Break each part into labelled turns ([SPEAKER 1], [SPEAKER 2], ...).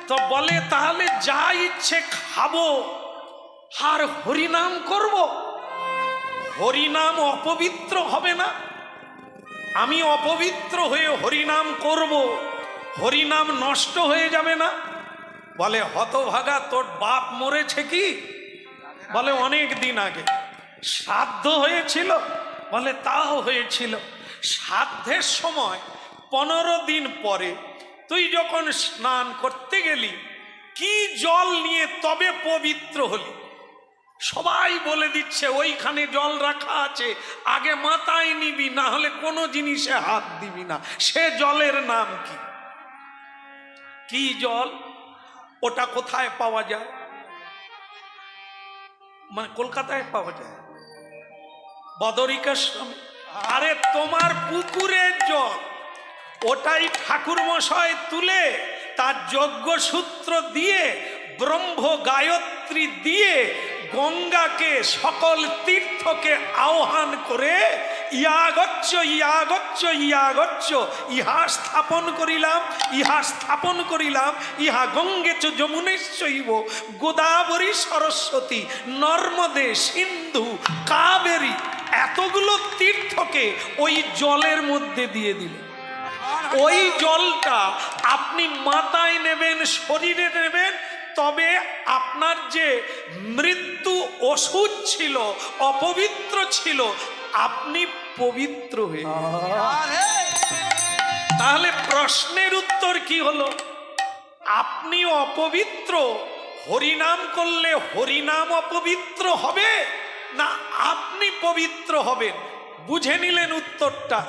[SPEAKER 1] তো বলে তাহলে যা ইচ্ছে খাবো আর হরিনাম করব। হরিনাম অপবিত্র হবে না? আমি অপবিত্র হয়ে হরিনাম করব, হরিনাম নষ্ট হয়ে যাবে না? বলে হতভাগা, তোর বাপ মরেছে কি? বলে অনেক দিন আগে। শ্রাদ্ধ হয়েছিল? বলে তাও হয়েছিল। শ্রাদ্ধের সময় 15 দিন পরে তুই যখন স্নান করতে গেলি, কি জল নিয়ে তবে পবিত্র হলি? সবাই বলে দিচ্ছে ওইখানে জল রাখা আছে, আগে মাথায় নিবি, না হলে কোনো জিনিসে হাত দিবি না। সে জলের নাম কি? কি জল? ওটা কোথায় পাওয়া যায়? মানে কলকাতায় পাওয়া যায় বদরিকাশ্রমে। আরে তোমার পুকুরের জল, ওটাই ঠাকুর মশাই তুলে তার যজ্ঞসূত্র দিয়ে, ব্রহ্ম গায়ত্রী দিয়ে, গঙ্গাকে, সকল তীর্থকে আহ্বান করে ইয়াগচ্ছ ইয়াগচ্ছ ইয়াগচ্ছ, ইহা স্থাপন করিলাম, ইহা স্থাপন করিলাম, ইহা গঙ্গেচ যমুনেশ্বৈব গোদাবরী সরস্বতী নর্মদে সিন্ধু কাবেরী, এতগুলো তীর্থকে ওই জলের মধ্যে দিয়ে দিলেন। ওই জলটা আপনি মাথায় নেবেন, শরীরে নেবেন, তবে আপনার যে মৃত্যু ওষুধ ছিল, অপবিত্র ছিল, আপনি পবিত্র হয়ে। তাহলে প্রশ্নের উত্তর কি হলো? আপনি অপবিত্র, হরিনাম করলে হরিনাম অপবিত্র হবে না আপনি পবিত্র হবেন? বুঝে নিলেন উত্তরটা।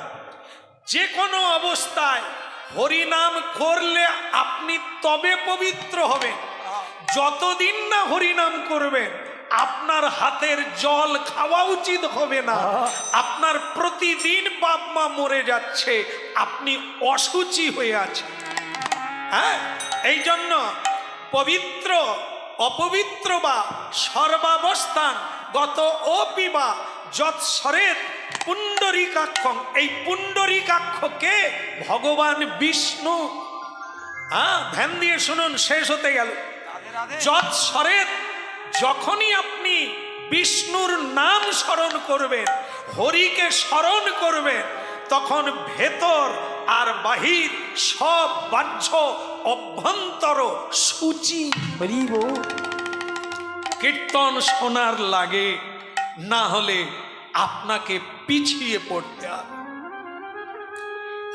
[SPEAKER 1] যে কোনো অবস্থায় হরিনাম করলে আপনি তবে পবিত্র হবেন। যতদিন না হরিনাম করবেন আপনার হাতের জল খাওয়া উচিত হবে না। আপনার প্রতিদিন বাপ মা মরে যাচ্ছে, আপনি অসুচি হয়ে আছেন। হ্যাঁ, এই জন্য পবিত্র অপবিত্র বা সর্বাবস্থান গত অপিবা যৎসরেত পুণ্ডরীকাক্ষং, এই পুণ্ডরীকাক্ষকে ভগবান বিষ্ণু, ধ্যান দিয়ে শুনুন, শেষ হতে গেল। যৎসরেত, যখনই আপনি বিষ্ণুর নাম স্মরণ করবেন, হরিকে স্মরণ করবেন, তখন ভেতর আর বাহির সব বাহ্য অভ্যন্তর সূচি। কীর্তন শোনার লাগে, না হলে আপনাকে পিছিয়ে পড়তে হবে।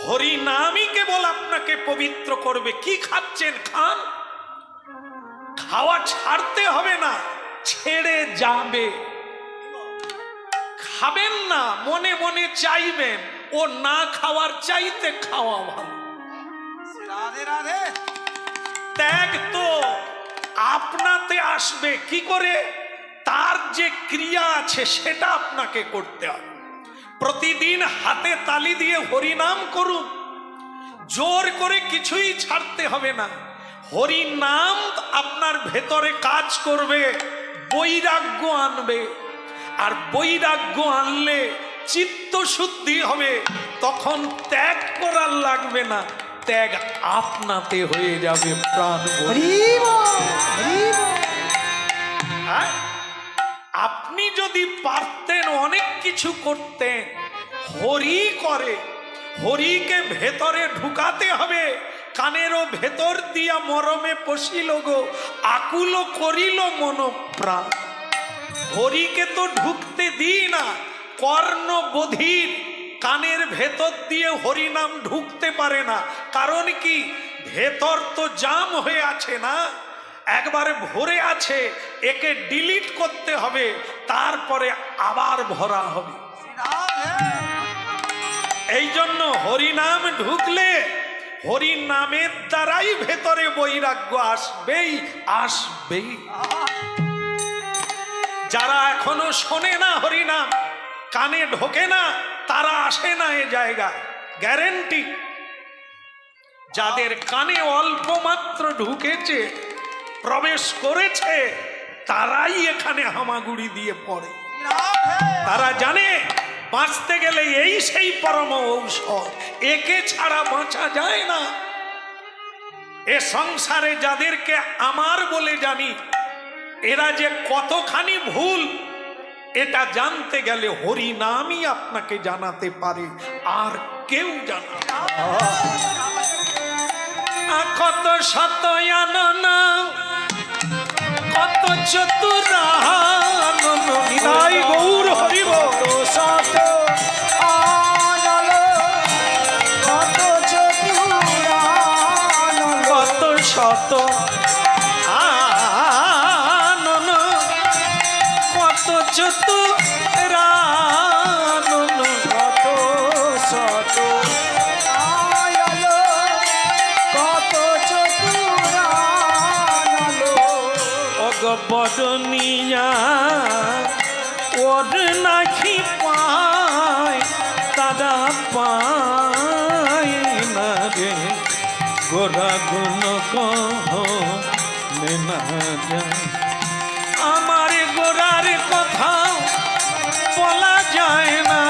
[SPEAKER 1] হরি নামই কেবল আপনাকে পবিত্র করবে। কি খাচ্ছেন খান, খাওয়া ছাড়তে হবে না, ছেড়ে যাবে। খাবেন না, মনে মনে চাইবেন, ও না খাওয়ার চাইতে খাওয়া ভালো। রাধে রাধে। ত্যাগ তো আপনাতে আসবে কি করে? তার যে ক্রিয়া আছে সেটা আপনাকে করতে হবে। প্রতিদিন হাতে তালি দিয়ে হরিনাম করুন, জোর করে কিছুই ছাড়তে হবে না। হরিনাম আপনার ভেতরে কাজ করবে, বৈরাগ্য আনবে, আর বৈরাগ্য আনলে চিত্ত শুদ্ধি হবে। তখন ত্যাগ করার লাগবে না, ত্যাগ আপনাতে হয়ে যাবে। প্রাণ আপনি যদি পারতেন অনেক কিছু করতেন, হরি করে, হরিকে ভেতরে ঢুকাতে হবে। কানেরও ভেতর দিয়া মরমে পশিল গো, আকুল করিল মন প্রাণ। হরিকে তো ঢুকতে দিই না, কর্ণ বধির কানের ভেতর দিয়ে হরিনাম ঢুকতে পারে না। কারণ কি? ভেতর তো জাম হয়ে আছে না, একবারে ভরে আছে, একে ডিলিট করতে হবে, তারপরে আবার ভরা হবে। এই জন্য হরিনাম ঢুকলে হরিনামের দ্বারাই ভেতরে বৈরাগ্য আসবেই আসবেই। যারা এখনো শোনে না হরিনাম, কানে ঢোকে না, তারা আসে না এ জায়গায়, গ্যারেন্টি। যাদের কানে অল্প মাত্র ঢুকেছে, প্রবেশ করেছে, তারাই এখানে হামাগুড়ি দিয়ে পড়ে। তারা জানে বাঁচতে গেলে এই সেই পরম ঔষধ, একে ছাড়া বাঁচা যায় না। এ সংসারে যাদেরকে আমার বলে জানি এরা যে কতখানি ভুল এটা জানতে গেলে হরি নামই আপনাকে জানাতে পারে, আর কেউ জানা না। কত শত আননা কত চতুরানন নিতাই গৌর হরিব
[SPEAKER 2] শত আনল কত চতুরানল
[SPEAKER 1] কত শত আনন কত চতুরানন
[SPEAKER 2] কত শত আনল কত চতুরানল
[SPEAKER 1] অগবদনিয়া ওর নাকি পায় তারা পায় না রে গোরা গুণ কহ না যায় আমার গোরার কথা বলা যায় না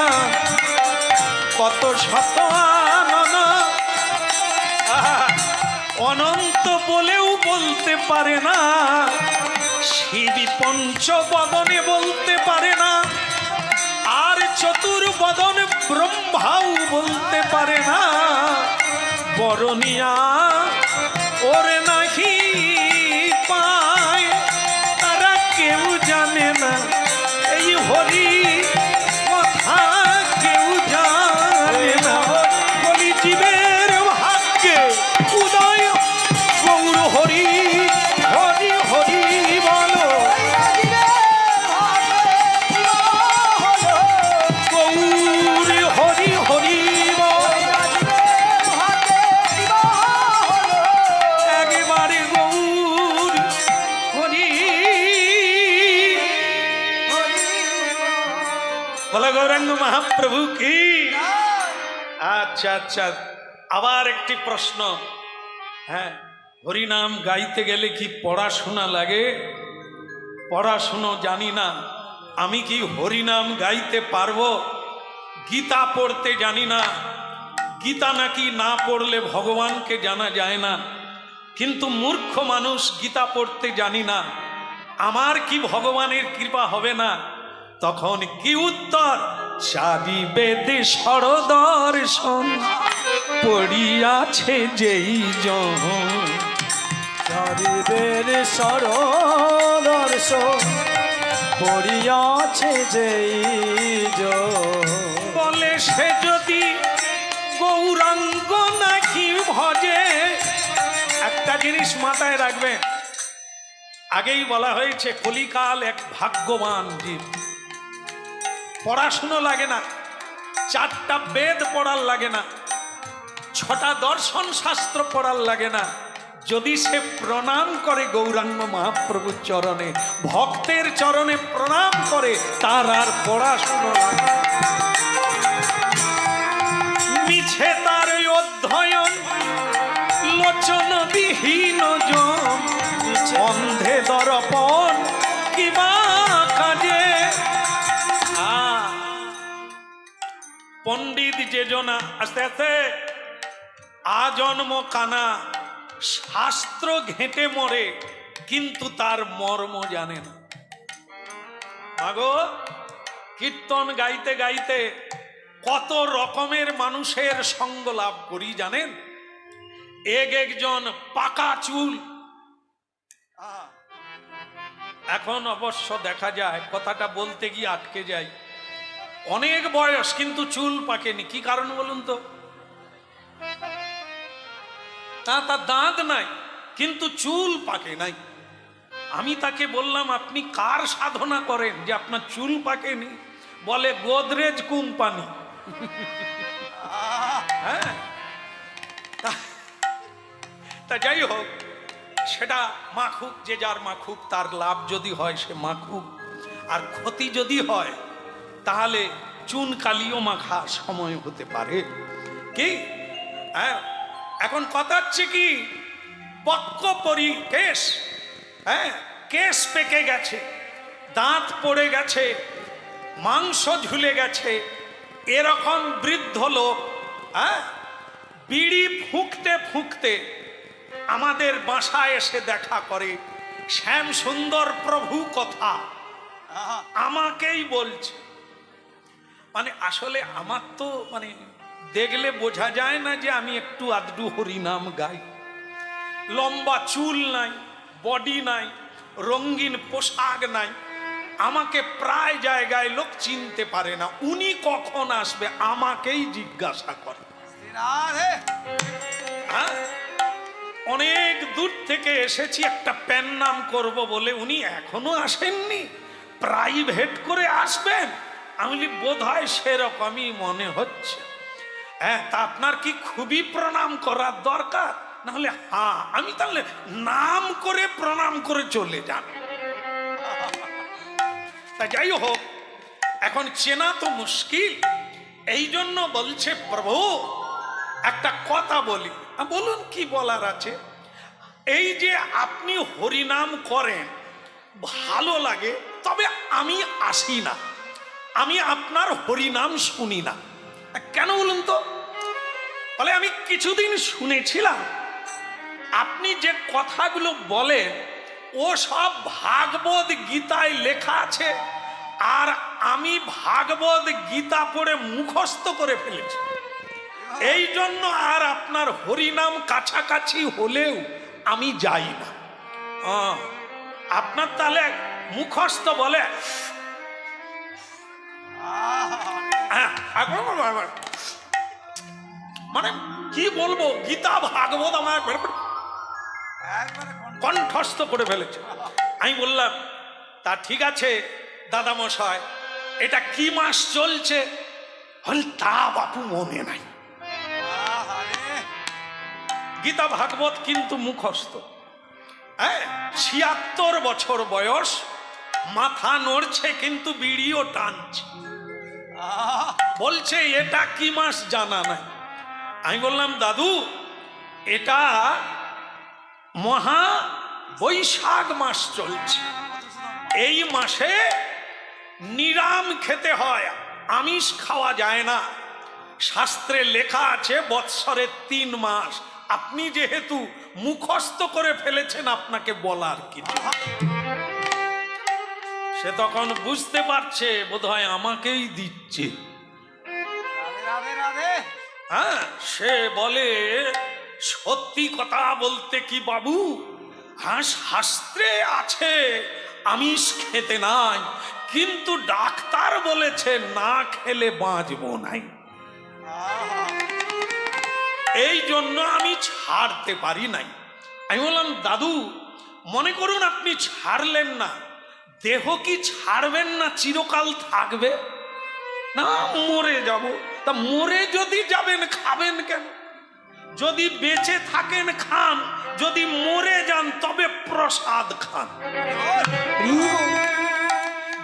[SPEAKER 1] কত শত আনন অনন্ত বলেও বলতে পারে না, শিব পঞ্চবদনে বলতে পারে না, আর চতুর্বদন ব্রহ্মাও বলতে পারে না। বরণিয়া ওরে নাহি পায় তারা কেউ জানে না, এই হরি কথা কেউ জানে না। বলি জীবের ভাগ্যে উদয় গৌর হরি হরি হরি বলো গৌর হরি হরি একেবারে গৌর হরি বলো গৌরাঙ্গ মহাপ্রভু কি। আচ্ছা আচ্ছা, আবার একটি প্রশ্ন, হ্যাঁ হরিনাম গাইতে গেলে কি পড়াশোনা লাগে? পড়াশুনো জানি না, আমি কি হরিনাম গাইতে পারবো? গীতা পড়তে জানি না, গীতা নাকি না পড়লে ভগবানকে জানা যায় না, কিন্তু মূর্খ মানুষ গীতা পড়তে জানি না, আমার কি ভগবানের কৃপা হবে না? তখন কি উত্তর? চারি বেদে সরদর্শন পড়িয়াছে যেই জন
[SPEAKER 2] চারিবের সরদর্শ পড়িয়াছে যেই
[SPEAKER 1] বলে সে যদি গৌরাঙ্গ নাকি ভজে। একটা জিনিস মাথায় রাখবে, আগেই বলা হয়েছে কলিকাল এক ভাগ্যবান জীব। পড়াশুনো লাগে না, 4টা বেদ পড়ার লাগে না, 6টা দর্শন শাস্ত্র পড়ার লাগে না, যদি সে প্রণাম করে গৌরাঙ্গ মহাপ্রভুর চরণে, ভক্তের চরণে প্রণাম করে, তার আর পড়াশুনো লাগে না। মিছে তার অধ্যয়ন লোচন বিহীন জন অন্ধে দর্পণ কিবা কাজে। পণ্ডিত যে জনা আস্তে আস্তে আজন্ম কানা শাস্ত্র ঘেঁটে মরে, কিন্তু তার মর্ম জানে না। মাগো কীর্তন গাইতে গাইতে কত রকমের মানুষের সঙ্গ লাভ করি জানেন? একজন পাকা চুল, এখন অবশ্য দেখা যায়, কথাটা বলতে গিয়ে আটকে যায়, অনেক বয়স কিন্তু চুল পাকেনি। কি কারণ বলুন তো? তার দাঁত নাই কিন্তু চুল পাকে নাই। আমি তাকে বললাম, আপনি কার সাধনা করেন যে আপনার চুল পাকেনি? বলে গোদরেজ কোম্পানি। হ্যাঁ, তা যাই হোক, সেটা মাখুক, যে যার মাখুক, তার লাভ যদি হয় সে মাখুক, আর ক্ষতি যদি হয় তাহলে চুন কালিও মাখা সময় হতে পারে। কি হ্যাঁ, এখন কথা হচ্ছে কি, পক্ক পরি কেশ, হ্যাঁ কেশ পেকে গেছে, দাঁত পড়ে গেছে, মাংস ঝুলে গেছে, এরকম বৃদ্ধ লোক, হ্যাঁ বিড়ি ফুঁকতে ফুঁকতে আমাদের বাসায় এসে দেখা করে, শ্যাম সুন্দর প্রভু কথা আমাকেই বলছে। মানে আসলে আমার তো মানে দেখলে বোঝা যায় না যে আমি একটু আধটু হরিনাম গাই। লম্বা চুল নাই, বডি নাই, রঙিন পোশাক নাই, আমাকে প্রায় জায়গায় লোক চিনতে পারে না। উনি কখন আসবে আমাকেই জিজ্ঞাসা করে। হ্যাঁ, অনেক দূর থেকে এসেছি একটা প্যান নাম করব বলে, উনি এখনো আসেননি, প্রাইভেট করে আসবেন। আমি বলি বোধ হয় সেরকমই মনে হচ্ছে। হ্যাঁ, তা আপনার কি খুবই প্রণাম করার দরকার? না হলে হ্যাঁ, আমি তাহলে নাম করে প্রণাম করে চলে যান। তা যাই হোক, এখন চেনা তো মুশকিল, এই জন্য বলছে প্রভু একটা কথা বলি। বলুন কি বলার আছে। এই যে আপনি হরিনাম করেন ভালো লাগে, তবে আমি আসি না, আমি আপনার হরিনাম শুনি না। কেন বলুন তো? বলে আমি কিছুদিন শুনেছিলাম আপনি যে কথাগুলো বলেন ও সব ভাগবত গীতায় লেখা আছে, আর আমি ভাগবত গীতা পড়ে মুখস্থ করে ফেলেছি। এই জন্য আর আপনার হরিনাম কাছাকাছি হলেও আমি যাই না। আপনার তাহলে মুখস্থ বলে মানে কি বলবো, গীতা ভাগবত আমার কণ্ঠস্থ করে ফেলেছে। আমি বললাম তা ঠিক আছে দাদা মশাই, এটা কি মাস চলছে? তা বাপু মনে নাই। গীতা ভাগবত কিন্তু মুখস্থ। হ্যাঁ, ৭৬ বছর বয়স, মাথা নড়ছে কিন্তু বিড়িও টানছে। বলছে এটা কি মাস জানা নাই। আমি বললাম দাদু এটা মহা বৈশাখ মাস চলছে, এই মাসে নিরাম খেতে হয়, আমিষ খাওয়া যায় না। শাস্ত্রে লেখা আছে বৎসরে ৩ মাস। আপনি যেহেতু মুখস্থ করে ফেলেছেন, আপনাকে বলার কিছু। সে তখন বুঝতে পারছে বোধহয় আমাকেই দিচ্ছে। হ্যাঁ, সে বলে সত্যি কথা বলতে কি বাবু, হ্যাঁ শাস্ত্রে আছে আমিষ খেতে নাই, কিন্তু ডাক্তার বলেছে না খেলে বাঁচবো নাই, এই জন্য আমি ছাড়তে পারি নাই। আমি বললাম দাদু মনে করুন আপনি ছাড়লেন না, দেহ কি ছাড়বেন না চিরকাল থাকবে? না, মরে যাব। তা মরে যদি যাবেন খাবেন কেন? যদি বেঁচে থাকেন খান, যদি মরে যান তবে প্রসাদ খান।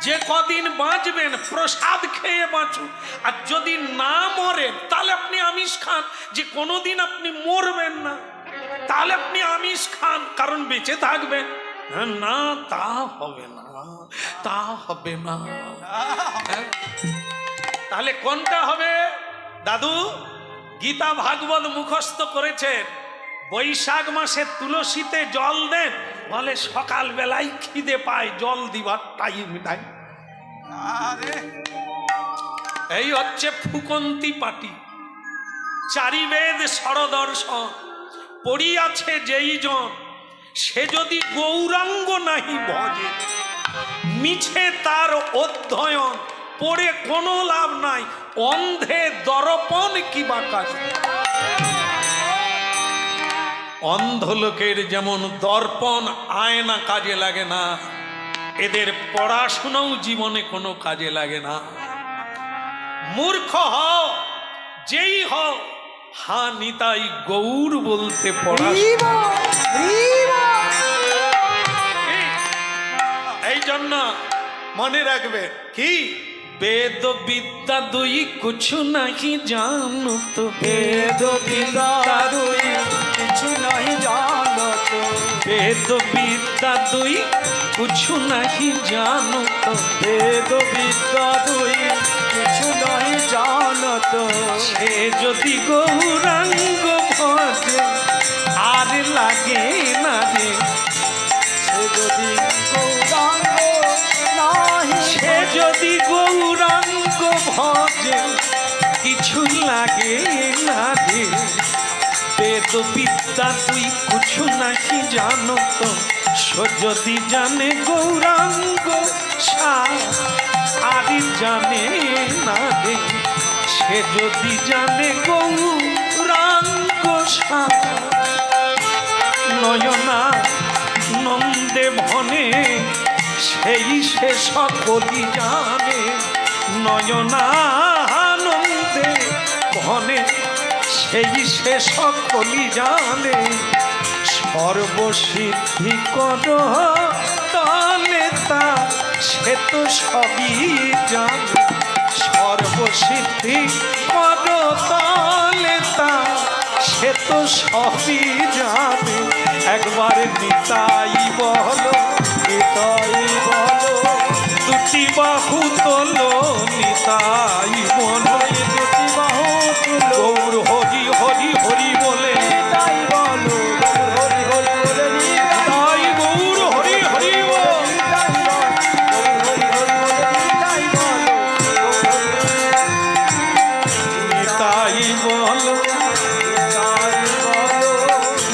[SPEAKER 1] যে কদিন বাঁচবেন প্রসাদ খেয়ে বাঁচুন, আর যদি না মরেন তাহলে আপনি আমিষ খান। যে কোনোদিন আপনি মরবেন না তাহলে আপনি আমিষ খান, কারণ বেঁচে থাকবেন। না তা হবে না, তা হবে না। তাহলে কোনটা হবে দাদু? গীতা ভাগবত মুখস্থ করেছেন, বৈশাখ মাসে তুলসীতে জল দেন, বলে সকাল বেলায় খিদে পায়, জল দিবার টাইম নাই। এই হচ্ছে ফুকন্তি পাটি। চারিবেদ সরদর্শন পড়িয়াছে যেই জন, সে যদি গৌরাঙ্গ নাহি ভজে, মিছে তার অধ্যয়ন, পড়ে কোনো লাভ নাই, অন্ধে দর্পণ কি বাকাশ। অন্ধ লোকের যেমন দর্পণ আয়না কাজে লাগে না, এদের পড়াশোনাও জীবনে কোনো কাজে লাগে না। মূর্খ হও যেই হও, হা নিতাই গৌর বলতে পড়া। এই জন্য মনে রাখবে কি, বেদ বিদ্যা দুই কিছু নাহি জানো তো,
[SPEAKER 2] বেদ বিদ্যা দুই কিছু নাহি জানো তো,
[SPEAKER 1] বেদ বিদ্যা দুই কিছু নাহি জানো তো,
[SPEAKER 2] বেদ বিদ্যা দুই কিছু নাহি জানো তো,
[SPEAKER 1] সে যদি গৌরাঙ্গ ভজে আর লাগে না রে,
[SPEAKER 2] সে যদি গৌরাঙ্গ নাহি
[SPEAKER 1] সে যদি গৌরাঙ্গ ভজে কিছু লাগে না রে। বেদ বিদ্যা তুই কিছু নাকি জানো তো, সে যদি জানে গৌরাঙ্গ সার আর জানে না রে। সে যদি জানে গৌরাঙ্গ সার নয়না নন্দে ভনে সেই সে সকলই জানে। নয়নানন্দে ভনে সেই সে সকলই জানে। সর্বসিদ্ধি কর তলে তা সে তো সবই জানে। সর্বসিদ্ধি কর তলে তা সে তো সবই জানে। একবার নিতাই বলো,
[SPEAKER 2] নিতাই বলো,
[SPEAKER 1] দুটি বাহু তোলো নিতাই বলো।
[SPEAKER 2] দুটি বাহু তুলো,
[SPEAKER 1] গৌর হরি হরি হরি বলে
[SPEAKER 2] নিতাই বলো, হরি হরি বলে
[SPEAKER 1] নিতাই গৌর হরি হরি বল।
[SPEAKER 2] নিতাই বলো, হরি হরি বলে নিতাই বলো,
[SPEAKER 1] নিতাই বলো,
[SPEAKER 2] নিতাই বলো,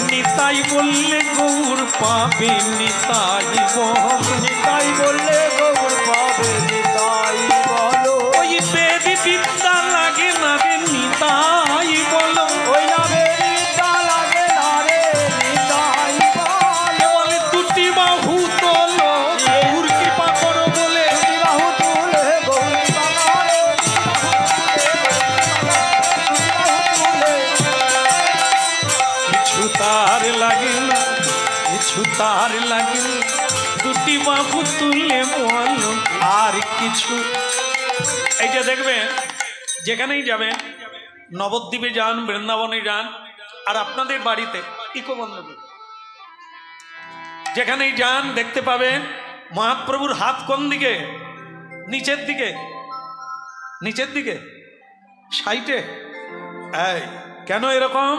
[SPEAKER 1] নিতাই বললে গৌর পাবে। নিতাই বল,
[SPEAKER 2] নিতাই বললে গৌর পাবে। নিতাই বলো,
[SPEAKER 1] ওই বেদ বিদ্যা লাগে না রে। নিতাই বলো,
[SPEAKER 2] ওই নামে বিদ্যা লাগে না রে। নিতাই বলো,
[SPEAKER 1] বলে দুটি বাহু তোলো গৌর কৃপা করো বলে।
[SPEAKER 2] দুটি বাহু তুলে গৌর কৃপা করো,
[SPEAKER 1] কিছু তার লাগে না, কিছু তার লাগে না। দুটি বাহু তুলে বলো আর কিছু। এই যে দেখবেন যেখানেই যাবেন, নবদ্বীপে যান, বৃন্দাবনে যান, আর আপনাদের বাড়িতে ইকো বন্ধ করুন। যেখানেই যান দেখতে পাবেন মহাপ্রভুর হাত কোন দিকে? নিচের দিকে, নিচের দিকে, সাইডে। এই কেন এরকম?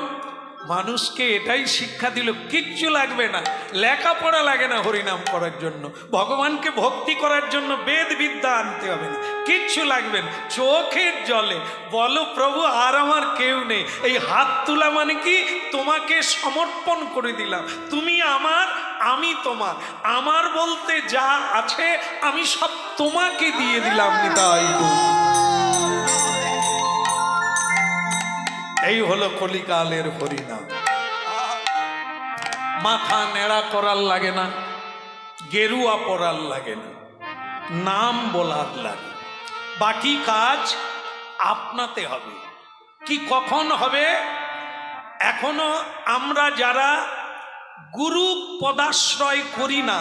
[SPEAKER 1] মানুষকে এটাই শিক্ষা দিল, কিচ্ছু লাগবে না, লেখাপড়া লাগে না হরিনাম করার জন্য, ভগবানকে ভক্তি করার জন্য বেদ বিদ্যা আনতে হবে না, কিচ্ছু লাগবে না। চোখের জলে বলো প্রভু আর আমার কেউ নেই। এই হাত তোলা মানে কি? তোমাকে সমর্পণ করে দিলাম, তুমি আমার, আমি তোমার। আমার বলতে যা আছে আমি সব তোমাকে দিয়ে দিলাম। নিতাই গৌর। এই হলো কলিকালের হরিনাম। মাথা নেড়া করার লাগে না, গেরুয়া পরার লাগে না, নাম বলার লাগে। বাকি কাজ আপনাতে হবে। কি কখন হবে? এখনো আমরা যারা গুরু পদাশ্রয় করি না,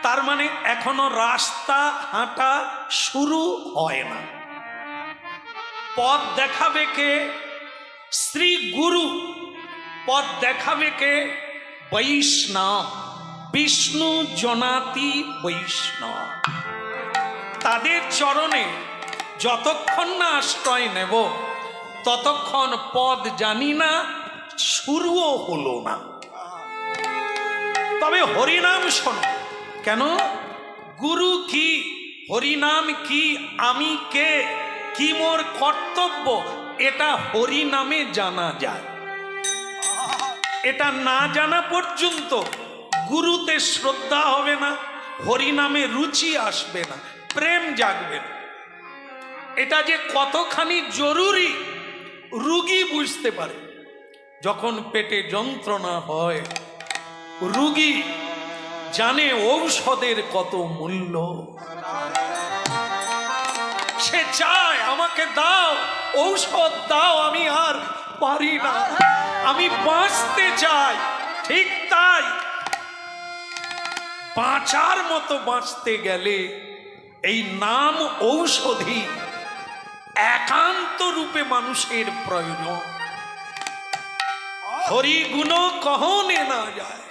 [SPEAKER 1] তার মানে এখনো রাস্তা হাঁটা শুরু হয় না। পথ দেখাবে কে? শ্রী গুরু। পথ দেখাবে কে? বৈষ্ণব। বিষ্ণু জনাতি বৈষ্ণব। তাদের চরণে যতক্ষণ না আশ্রয় নেব ততক্ষণ পদ জানি না, শুরুও হলো না। তবে হরিনাম শোনো। কেন? গুরু কি, হরিনাম কি, আমি কে, কি মোর কর্তব্য, এটা হরিনামে জানা যায়। এটা না জানা পর্যন্ত গুরুতে শ্রদ্ধা হবে না, হরিনামে রুচি আসবে না, প্রেম জাগবে না। এটা যে কতখানি জরুরি রুগী বুঝতে পারে। যখন পেটে যন্ত্রণা হয়, রুগী জানে ঔষধের কত মূল্য। সে চায় আমাকে দাও, ঔষধ দাও, আমি আর পারি না, আমি বাঁচতে চাই। ঠিক তাই, বাঁচার মতো বাঁচতে গেলে এই নাম ঔষধি একান্ত রূপে মানুষের প্রয়োজন। হরি গুণ কহনে না যায়।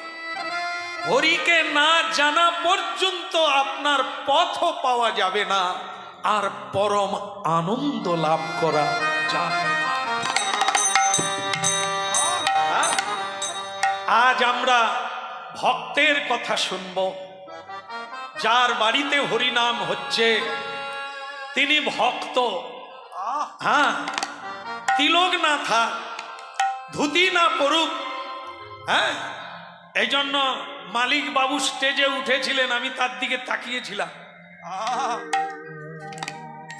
[SPEAKER 1] হরিকে না জানা পর্যন্ত আপনার পথও পাওয়া যাবে না, আর পরম আনন্দ লাভ করা যাবে না। আজ আমরা ভক্তের কথা শুনব। যার বাড়িতে হরিনাম হচ্ছে তিনি ভক্ত। হ্যাঁ, তিলক না থাক, ধুতি না পরুক। হ্যাঁ, এই জন্য মালিক বাবু স্টেজে উঠেছিলেন, আমি তার দিকে তাকিয়েছিলাম।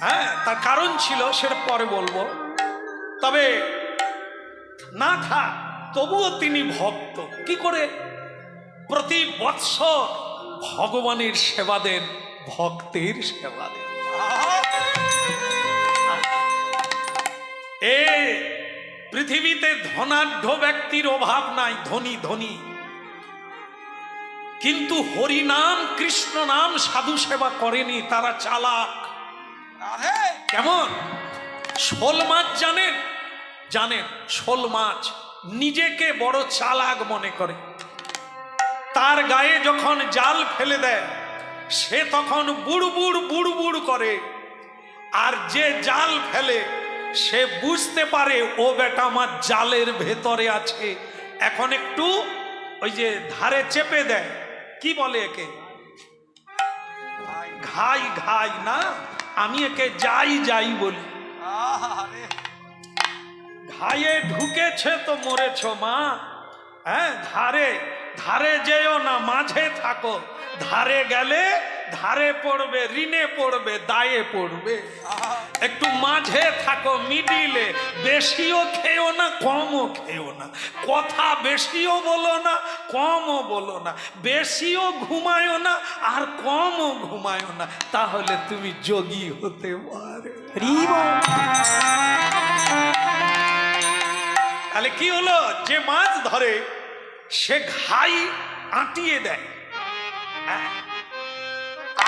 [SPEAKER 1] হ্যাঁ, তার কারণ ছিল, সেটা পরে বলবো। তবে না থাক, তবুও তিনি ভক্ত। কি করে? প্রতি বৎসর ভগবানের সেবা দেন, ভক্তের সেবা দেন। এ পৃথিবীতে ধনাঢ্য ব্যক্তির অভাব নাই, ধনী ধনী, কিন্তু হরিনাম কৃষ্ণ নাম সাধু সেবা করেনি, তারা চালাক। কেমন? শোল মাছ জানেন? জানেন, শোল মাছ নিজেকে বড় চালাক মনে করে। তার গায়ে যখন জাল ফেলে দেয় সে তখন বুড়বুড় বুড়বুড় করে, আর যে জাল ফেলে সে বুঝতে পারে ও বেটা আমার জালের ভেতরে আছে, এখন একটু ওই যে ধারে চেপে দেয়, কি বলে একে? ঘাই ঘাই না, আমি একে যাই যাই বলি। ঘায়ে ঢুকেছে তো মরেছ মা। হ্যাঁ, ধারে ধারে যেও না, মাঝে থাকো। ধারে গেলে ধারে পড়বে, ঋণে পড়বে, দায়ে পড়বে। একটু মাঝে থাকো, মিডিলে। বেশিও খেও না, কমও খেও না। কথা বেশিও বলো না, কমও বলো না। বেশিও ঘুমায়ও না, আর কমও ঘুমায়ও না। তাহলে তুমি যোগী হতে পারো। তাহলে কি হলো? যে মাছ ধরে সে ঘাই আঁটিয়ে দেয়,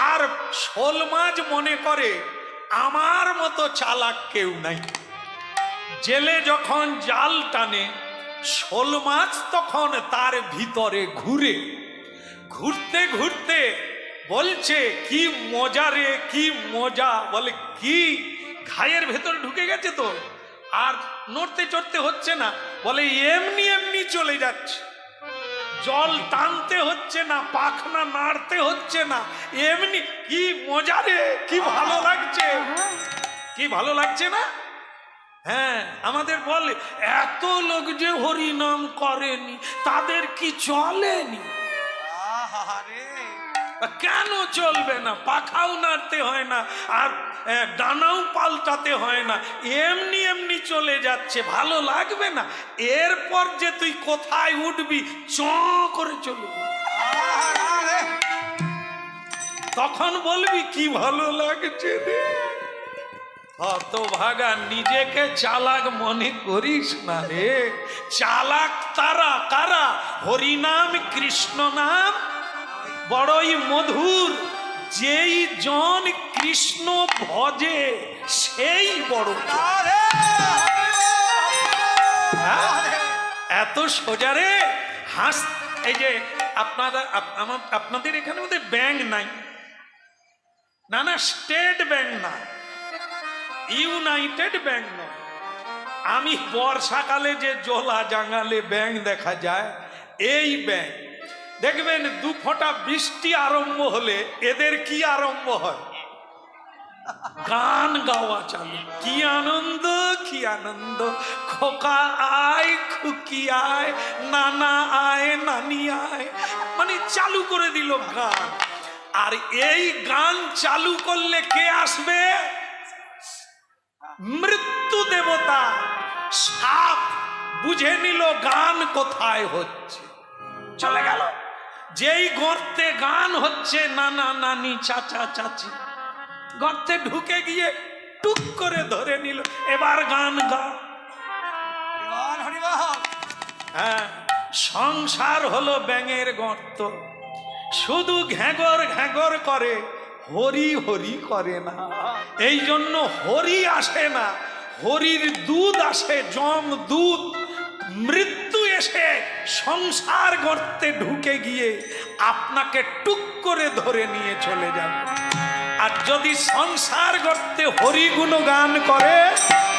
[SPEAKER 1] আর শোল মাছ মনে করে আমার মতো চালাক কেউ নাই। জেলে যখন জাল টানে, শোল মাছ তখন তার ভিতরে ঘুরে, ঘুরতে ঘুরতে বলছে কি মজা রে, কি মজা। বলে কি? ঘায়ের ভেতরে ঢুকে গেছে তো, আর নড়তে চড়তে হচ্ছে না। বলে এমনি এমনি চলে যাচ্ছে, জল টানতে হচ্ছে না, পাখনা নাড়তে হচ্ছে না, এমনি। কি মজা রে, কি ভালো লাগছে, কি ভালো লাগছে না? হ্যাঁ, আমাদের বলে এত লোক যে হরি নাম করেনি, তাদের কি চলেনি? কেন চলবে না? পাখাও নাড়তে হয় না, আর ডানাও পাল্টাতে হয় না, এমনি এমনি চলে যাচ্ছে, ভালো লাগবে না? এরপর যে তুই কোথায় উঠবি, চ করে চলবি, তখন বলবি কি ভালো লাগছে রে। হতভাগা, নিজেকে চালাক মনে করিস না রে। চালাক তারা কারা? হরিনাম কৃষ্ণ নাম বড়ই মধুর, যেই জন কৃষ্ণ ভজে সেই বড়। এত সোজা রে। হাস, এই যে আপনাদের এখানে মধ্যে ব্যাংক নাই না? না, স্টেট ব্যাংক না, ইউনাইটেড ব্যাংক না। আমি বর্ষাকালে যে জলা জাঙ্গালে ব্যাংক দেখা যায়, এই ব্যাংক দেখবেন 2 ফোঁটা বৃষ্টি আরম্ভ হলে এদের কি আরম্ভ হয়? গান গাওয়া চালু। কি আনন্দ, কি আনন্দ, খোকা আয়, খুকি আয়, নানা আয়, নানি আয়, মানে চালু করে দিল গান। আর এই গান চালু করলে কে আসবে? মৃত্যু দেবতা। সাপ বুঝে নিল গান কোথায় হচ্ছে, চলে গেল। যেই গর্তে গান হচ্ছে, নানা নানি চাচা চাচি, গর্তে ঢুকে গিয়ে টুক করে ধরে নিল, এবার গান গা। হ্যাঁ, সংসার হলো ব্যাঙের গর্ত, শুধু ঘ্যাগর ঘ্যাগর করে, হরি হরি করে না। এই জন্য হরি আসে না, হরির দুধ আসে, জম দুধ। মৃত্যু এসে সংসার গর্তে ঢুকে গিয়ে আপনাকে টুক করে ধরে নিয়ে চলে যাবে। আর যদি সংসার গর্তে হরি গুণ গান করে,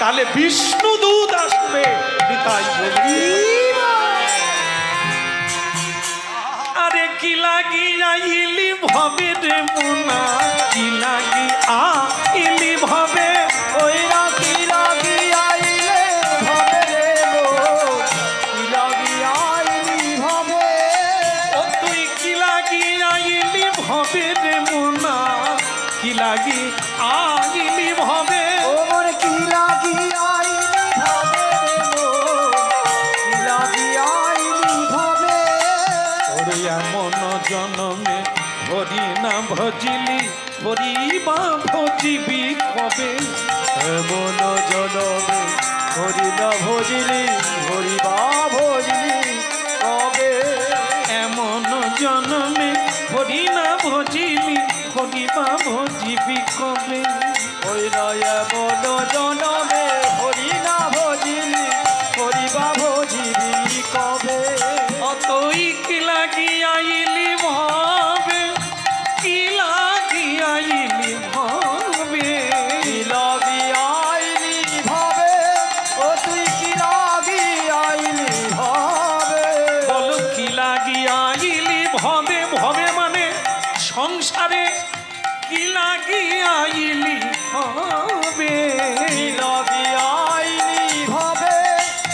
[SPEAKER 1] তাহলে বিষ্ণু দূত আসবে। নিতাই বলি। কি লাগি আইলি ভবে রে মোনা, কি লাগি আইলি ভবে,
[SPEAKER 2] ওই রাখি লাগি আইলে ভবে রে গো, কি লাগি আইলি ভবে।
[SPEAKER 1] ও তুই কি লাগি আইলি ভবে রে মোনা, কি লাগি আইলি ভবে।
[SPEAKER 2] ও মোর কি লাগি আইলি ভবে রে গো, কি লাগি আইলি ভবে।
[SPEAKER 1] ওরে এমন জনমে হরি না ভজিলি, হরি বা ভজিবি কবে।
[SPEAKER 2] এমন জনমে হরি না ভজিলি, হরি বা ভজিলি কবে।
[SPEAKER 1] এমন জনমে হরি না ভজিলি, হরি বা ভজিবি কবে।
[SPEAKER 2] ওই নয় এমন জনমে হরি না ভজিলি, হরি বা ভজিলি কবে।
[SPEAKER 1] অতই কি লাগি আইলি ভবে, কি লাগি আইলি ভবে।
[SPEAKER 2] কি লাগি আইলি ভবে, ও তুই কি লাগি আইলি ভবে।
[SPEAKER 1] বল কি লাগি আইলি ভবে, ভবে মানে সংসারে কি লাগি আইলি ভবে।
[SPEAKER 2] কি লাগি আইলি ভবে,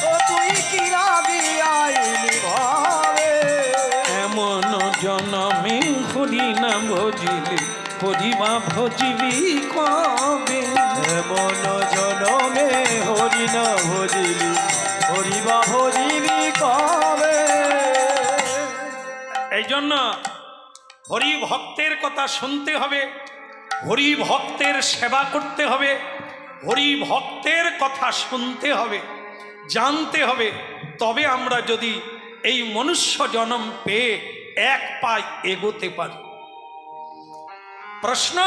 [SPEAKER 2] ও তুই কি লাগি আইলি ভবে।
[SPEAKER 1] এমন জনমে হরি না ভজিলি, হরি বা ভজিবি কবে।
[SPEAKER 2] এমন জনমে হরি না ভজিলি, হরি বা ভজিলি কবে।
[SPEAKER 1] এই জন্য হরি ভক্তের কথা শুনতে হবে, হরি ভক্তের সেবা করতে হবে, হরি ভক্তের কথা শুনতে হবে, জানতে হবে। তবে আমরা যদি এই মনুষ্য জন্ম পেয়ে এক পায়ে এগোতে পারি। প্রশ্ন,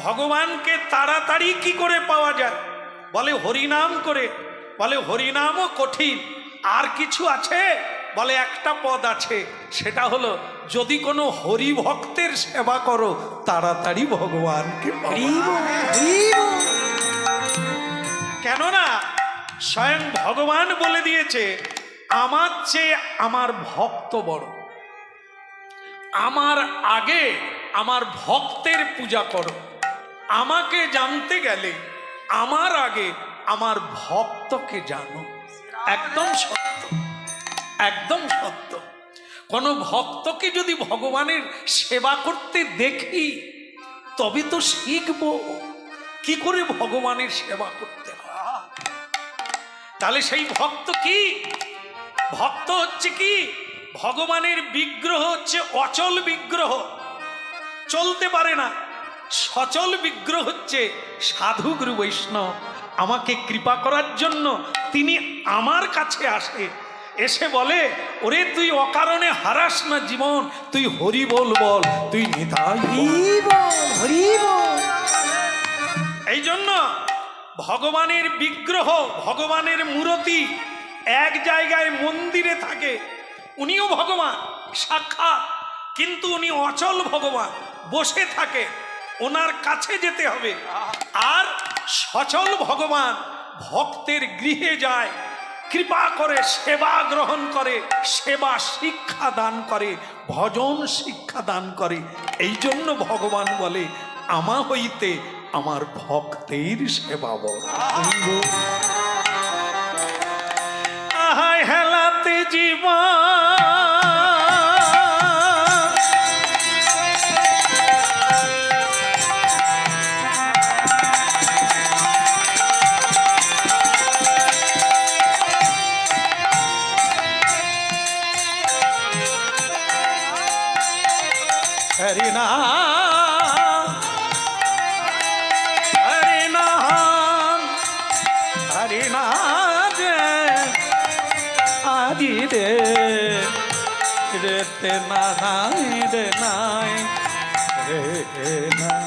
[SPEAKER 1] ভগবানকে তাড়াতাড়ি কি করে পাওয়া যায়? বলে হরিনাম করে। বলে হরিনামও কঠিন, আর কিছু আছে? বলে একটা পদ আছে, সেটা হলো যদি কোনো হরি ভক্তের সেবা করো তাড়াতাড়ি ভগবানকে পাওয়া যায়। কেননা স্বয়ং ভগবান বলে দিয়েছে, আমার চেয়ে আমার ভক্ত বড়, আমার আগে আমার ভক্তের পূজা করো। আমাকে জানতে গেলে আমার আগে আমার ভক্তকে জানো। একদম সত্য, একদম সত্য। কোনো ভক্তকে যদি ভগবানের সেবা করতে দেখি তবে তো শিখবো কি করে ভগবানের সেবা করতে হয়। তাহলে সেই ভক্ত কি? ভক্ত হচ্ছে কি? ভগবানের বিগ্রহ হচ্ছে অচল বিগ্রহ, চলতে পারে না। সচল বিগ্রহ হচ্ছে সাধু গুরু বৈষ্ণব। আমাকে কৃপা করার জন্য তিনি আমার কাছে আসে, এসে বলে, ওরে তুই অকারণে হারাস না জীবন, তুই হরি বল বল, তুই নিতাই বল। এই জন্য ভগবানের বিগ্রহ, ভগবানের মূর্তি এক জায়গায় মন্দিরে থাকে। উনিও ভগবান সাক্ষাৎ, কিন্তু উনি অচল ভগবান, বসে থাকে, ওনার কাছে যেতে হবে। আর সচল ভগবান ভক্তের গৃহে যায়, কৃপা করে, সেবা গ্রহণ করে, সেবা শিক্ষা দান করে, ভজন শিক্ষা দান করে। এই জন্য ভগবান বলে, আমা হইতে আমার ভক্তের সেবা বড়। আহায় হেলাতে জীবন, হরি নাম, হরি নাম, হরি নাম আদি রে রে নাই রে নাই রে নাই।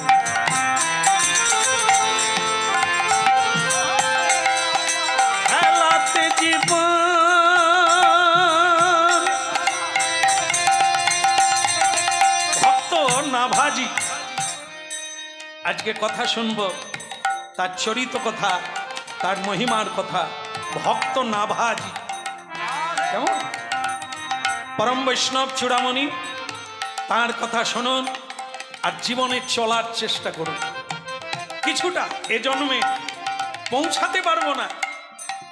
[SPEAKER 1] হেলাতে জীবন ভক্ত নাভাজি। আজকে কথা শুনবো তার চরিত কথা, তার মহিমার কথা। ভক্ত নাভাজি কেমন? পরম বৈষ্ণব চূড়ামণি তার কথা শুনুন আর জীবনে চলার চেষ্টা করুন। কিছুটা এ জন্মে পৌঁছাতে পারবো না,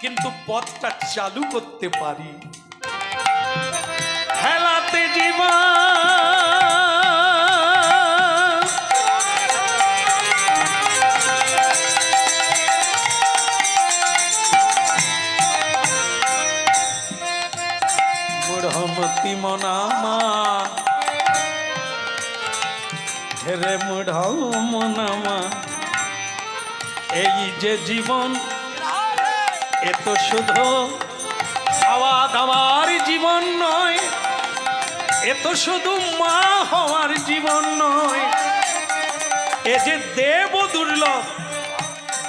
[SPEAKER 1] কিন্তু পথটা চালু করতে পারি। হেলাতে জীবন মূঢ়মতি মনামা হেরে মূঢ়মনামা, এই যে জীবন এ তো শুধু খাওয়া দাওয়ার জীবন নয়, এ তো শুধু মা হওয়ার জীবন নয়, এ যে দেব দুর্লভ,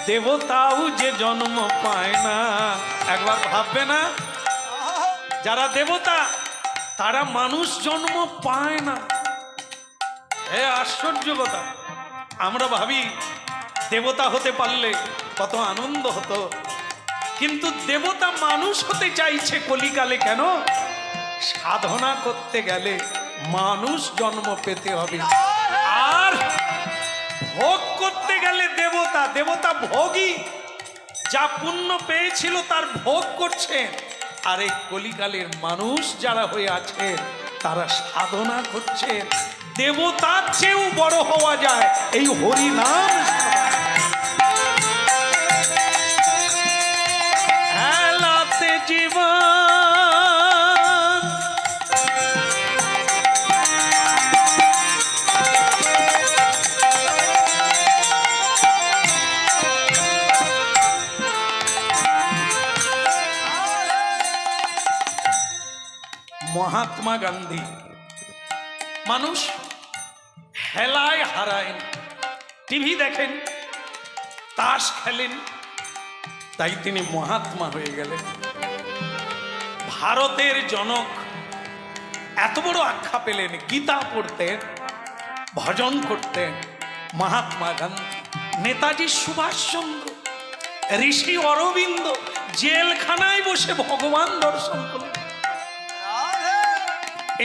[SPEAKER 1] দেবতাও যে জন্ম পায় না। একবার ভাববে না, যারা দেবতা তারা মানুষ জন্ম পায় না। এ আশ্চর্য কথা। আমরা ভাবি দেবতা হতে পারলে কত আনন্দ হতো, কিন্তু দেবতা মানুষ হতে চাইছে কলিকালে কেন? সাধনা করতে গেলে মানুষ জন্ম পেতে হবে, আর ভোগ করতে গেলে দেবতা। দেবতা ভোগী, যা পুণ্য পেয়েছিল তার ভোগ করছে। আর এই কলিকালের মানুষ যারা হয়ে আছে তারা সাধনা করছে। দেবতার চেয়েও বড় হওয়া যায় এই হরি নাম। হেলাতে জীবন মহাত্মা গান্ধী মানুষ হেলায় হারায়, টিভি দেখেন, তাস খেলেন, তাই তিনি মহাত্মা হয়ে গেলেন। ভারতের জনক এত বড় আখ্যা পেলেন, গীতা পড়তেন, ভজন করতেন মহাত্মা গান্ধী। নেতাজি সুভাষচন্দ্র, ঋষি অরবিন্দ জেলখানায় বসে ভগবান দর্শন করলেন।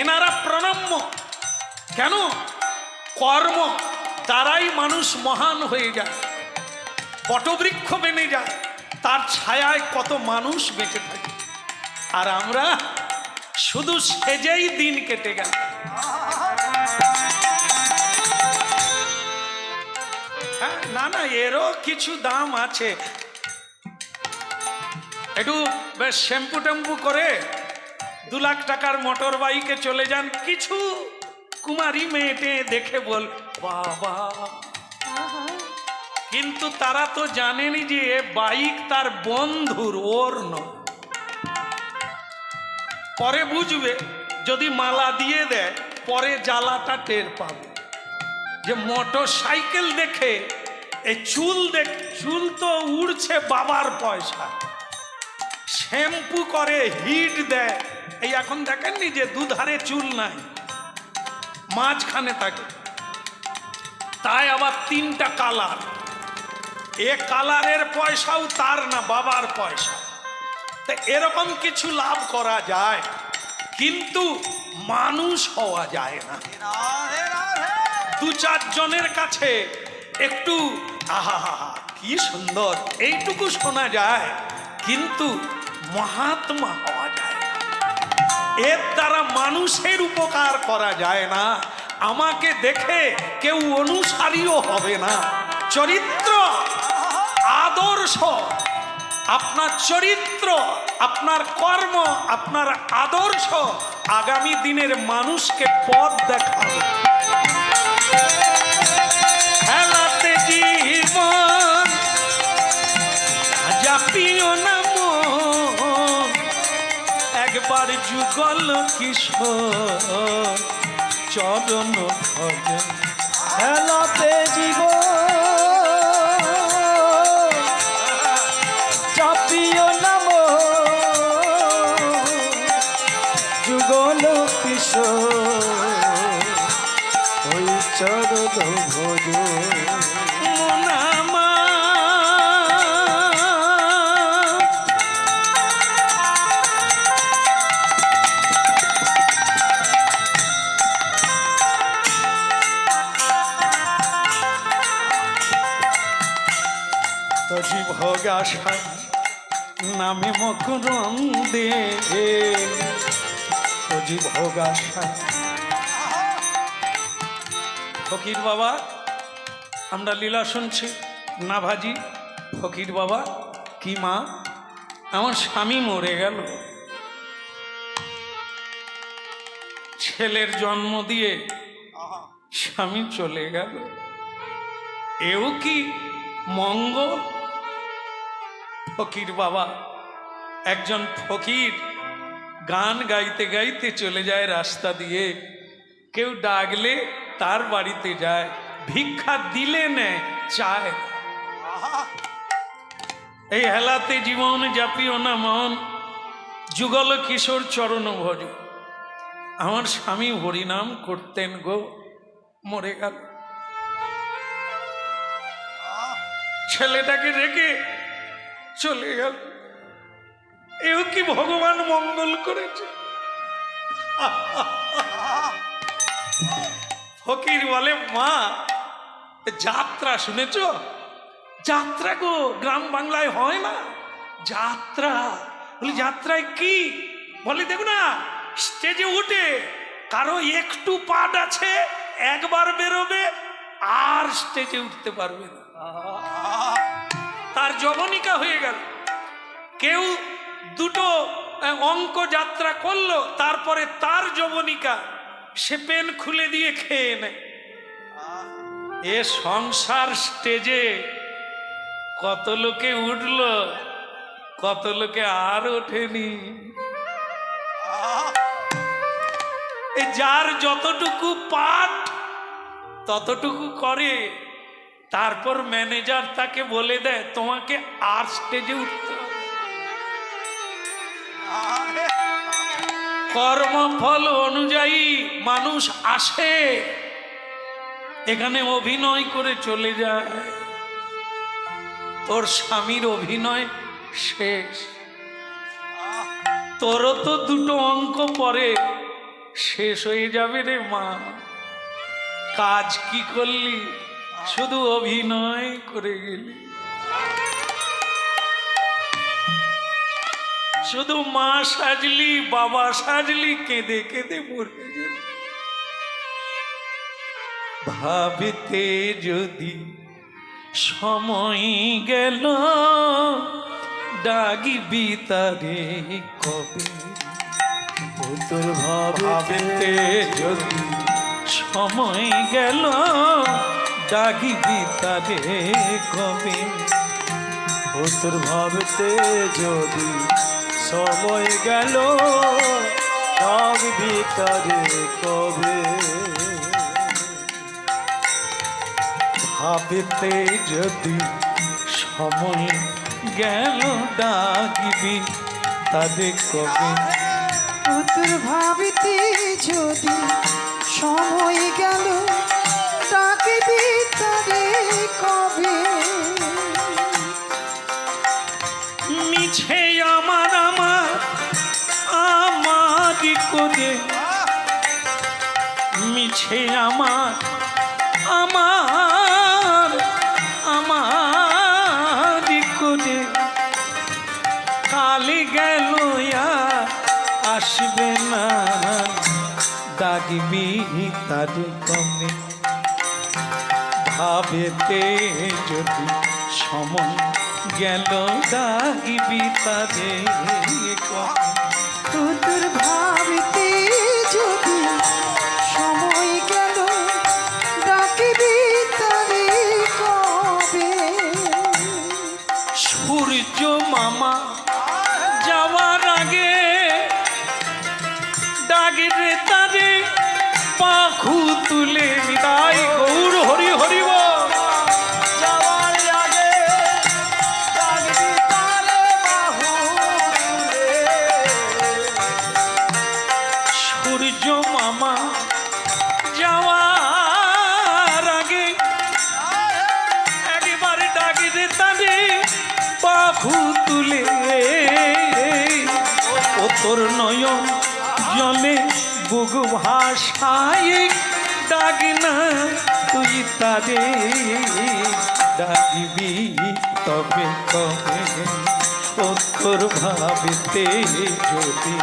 [SPEAKER 1] এনারা প্রণম্য কেন? কর্ম দ্বারাই মানুষ মহান হয়ে যায়। বটবৃক্ষ বেনে যায়, তার ছায়ায় কত মানুষ বেঁচে থাকে, আর আমরা শুধু সেজেই দিন কেটে গেল। হ্যাঁ, না না, এরও কিছু দাম আছে। একটু বেশ শ্যাম্পু ট্যাম্পু করে 2 লাখ টাকার মোটর বাইকে চলে যান, কিছু কুমারী মেয়েটে দেখে বল বাবা, কিন্তু তারা তো জানেনি যে বাইক তার বন্ধুর, ওর নয়। পরে বুঝবে, যদি মালা দিয়ে দেয় পরে জ্বালাটা টের পাবে যে মোটর সাইকেল দেখে এই চুল তো উড়ছে বাবার পয়সা, শ্যাম্পু করে হিট দেয়। এই এখন দেখেননি যে দুধারে চুল নাই, মাঝখানে থাকে, তাই আবার 3টা কালার। এ কালারের পয়সাও তার না, বাবার পয়সা। তা এরকম কিছু লাভ করা যায়, কিন্তু মানুষ হওয়া যায় না। 2-4 জনের কাছে একটু আহা কি সুন্দর এইটুকু শোনা যায়, কিন্তু মহাত্মা হওয়া যায় না। এর দ্বারা মানুষের উপকার করা যায় না। আমাকে দেখে কেউ অনুসারীও হবে না। চরিত্র, আদর্শ, আপনার চরিত্র, আপনার কর্ম, আপনার আদর্শ আগামী দিনের মানুষকে পথ দেখাবে। হেলাতে জীবন জাপিও না মন, একবার যুগল কিশোর চরণ ভজন।
[SPEAKER 2] হেলাতে জীবন চাপিও নাম, যুগল কিশোর ওই চরণ ভজন।
[SPEAKER 1] মনামা ভোগাশা নামে মকরন্দে অজি ভোগাশা। ফকির বাবা, আমরা লীলা শুনছি না ভাজি। ফকির বাবা, কি মা, আমার স্বামী মরে গেল, ছেলের জন্ম দিয়ে স্বামী চলে গেল, এও কি মঙ্গল? ফকির বাবা, একজন ফকির গান গাইতে গাইতে চলে যায় রাস্তা দিয়ে, কেউ ডাকলে তার বাড়িতে যায়, ভিক্ষা দিলে নেয়, চায়। এই হেলাতে জীবন জাপিও না মন, যুগল কিশোর চরণ ভজ। আমার স্বামী হরিনাম করতেন গো, মরে গেল। ছেলেটাকে রেখে চলে গেল, এও কি ভগবান মঙ্গল করেছে? ফকির বলে, মা যাত্রা শুনেছ? যাত্রা গো, গ্রাম বাংলায় হয় না যাত্রা? বলি যাত্রায় কি? বলে দেখো না, স্টেজে উঠে কারো একটু পাট আছে, একবার বেরোবে আর স্টেজে উঠতে পারবে না, তার যবনিকা হয়ে গেল। কেউ দুটো অঙ্ক যাত্রা করলো, তারপরে তার যবনিকা সে পেন খুলে দিয়ে খেয়ে নেয়। এ সংসার স্টেজে কত লোকে উঠলো, কত লোকে আর ওঠেনি। যার যতটুকু পাঠ ততটুকু করে, তারপর ম্যানেজার তাকে বলে দেয় তোমাকে আর স্টেজে উঠতে হবে। কর্মফল অনুযায়ী মানুষ আসে, এখানে অভিনয় করে চলে যায়। তোর স্বামীর অভিনয় শেষ, তোরও তো দুটো অঙ্ক পরে শেষ হয়ে যাবে রে মা। কাজ কি করলি? শুধু অভিনয় করে গেলি, শুধু মা সাজলি, বাবা সাজলি, কেঁদে কেঁদে মরে গেলি। ভাবিতে যদি সময় গেল, ডাকিবি তারে কবে?
[SPEAKER 2] তোর
[SPEAKER 1] ভাবিতে যদি সময় গেল, ডাকিবি তারে কবে?
[SPEAKER 2] তোর ভাবতে যদি সময় গেল, ডাকবি তারে কবে?
[SPEAKER 1] ভাবিতে যদি সময় গেল, ডাকিবি তারে কবে?
[SPEAKER 3] তোর ভাবিতে যদি সময় গেল, ডাকিবি তারে কবে?
[SPEAKER 1] মিছে আমার আমার আমারই করে, মিছে আমার আমার আমারই করে, কালে গেল আর আসবে না, ডাকবি তারে কবে? ভাবেতে যদি সময় গেল, ডাকবি তারে কবে?
[SPEAKER 3] তোর ভাবিতে যদি সময় গেল, ডাকিবি তারে কবে?
[SPEAKER 1] সূর্য মামা যাওয়ার আগে ডাকে তারে পাখু তুলে বিদায়। গৌর হরি হরিব।
[SPEAKER 2] যাওয়ার আগে ডাকবি তারে বাহু তুলে।
[SPEAKER 1] সূর্য মামা যাওয়ার আগে একবারে ডাকে তারে পাখু তুলে। ও তোর নয়ন জলে বুক ভাষায় ডাক না তুই তারে, ডাকিবি তবে কবে উত্তর ভাবিতে যদি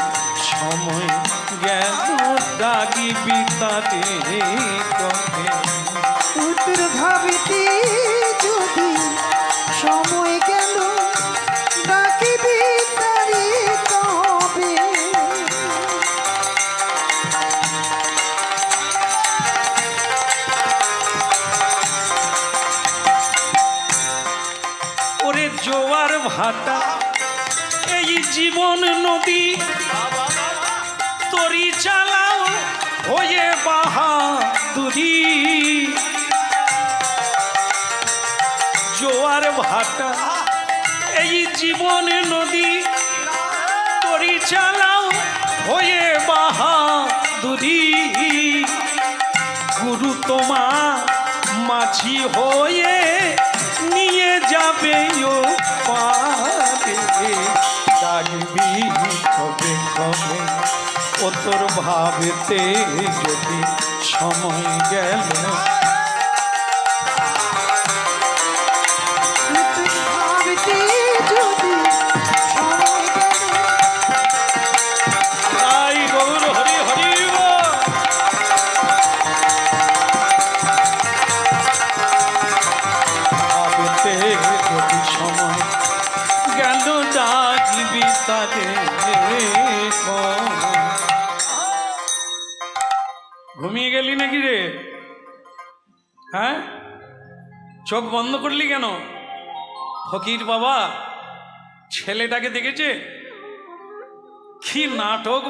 [SPEAKER 1] সময় গেল ডাকিবি তাকে কবে
[SPEAKER 3] উত্তর ভাবিতে যদি সময় গেল ডাকিবি তারে কবে।
[SPEAKER 1] ওরে জোয়ার ভাটা এই জীবন নদী তরি চালাও হয়ে বাহাদুরি জোয়ার ভাটা এই জীবন নদী তরি চালাও হয়ে বাহাদুরি গুরু তোমা মাঝি হয়ে নিয়ে যাবে ও পারে ডাকবি কবে কবে ও তোর ভাবতে যদি সময় গেল
[SPEAKER 3] উত্তর ভাবিতে যদি সময় গেল
[SPEAKER 1] তাই গৌর হরি হরি বল। ভাবতে যদি সময় গেল ডাকবি তাকে ঘুমিয়ে গেলি নাকি রে? হ্যাঁ, চোখ বন্ধ করলি কেন? ফকির বাবা ছেলেটাকে দেখেছে কি নাটক